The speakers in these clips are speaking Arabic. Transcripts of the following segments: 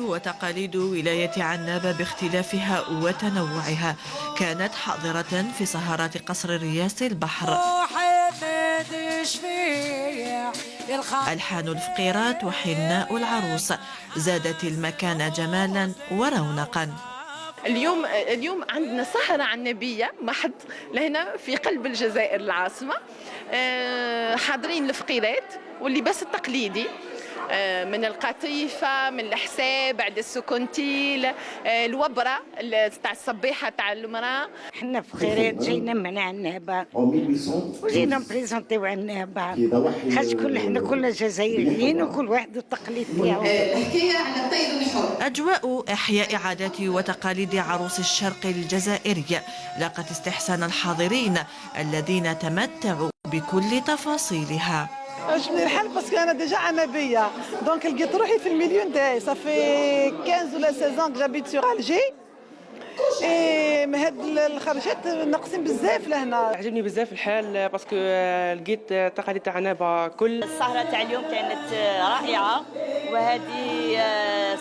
وتقاليد ولاية عنابة باختلافها وتنوعها كانت حاضرة في سهرات قصر رياس البحر. ألحان الفقيرات وحناء العروس زادت المكان جمالا ورونقا. اليوم عندنا سهرة عنابية محض لهنا في قلب الجزائر العاصمة. حاضرين الفقيرات واللباس التقليدي من القطيفة، من الحساب، بعد السكنتيل، الوبرة تاع الصبيحة تاع المرأة. احنا فقيرات جينا من عنابة وجينا نبريزونتيو عنابة، خاطر احنا كلنا جزائريين وكل واحد التقليد تاعو. الحكاية على الطير الحر. أجواء إحياء عادات وتقاليد عروس الشرق الجزائري لاقت استحسان الحاضرين الذين تمتعوا بكل تفاصيلها. عجبني الحال باسكو انا ديجا عنابيه، دونك لقيت روحي في المليون تاعي. صافي 15 ولا 16 جابيت سور الجي. هاد الخرجات ناقصين بزاف لهنا. عجبني بزاف الحال باسكو لقيت تقاليد تاع عنابه. كل السهره تاع اليوم كانت رائعه، وهذه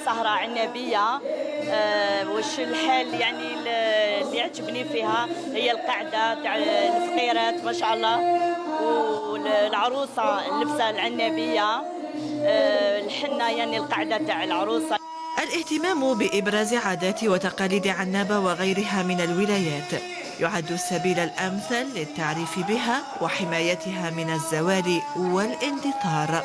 سهره عنابيه. وش الحال يعني اللي عجبني فيها هي القعده تاع الفقيرات ما شاء الله، والعروسه اللبسه العنابيه، الحنه يعني القعده تاع العروسه. الاهتمام بإبراز عادات وتقاليد عنابة وغيرها من الولايات يعد السبيل الأمثل للتعريف بها وحمايتها من الزوال والاندثار.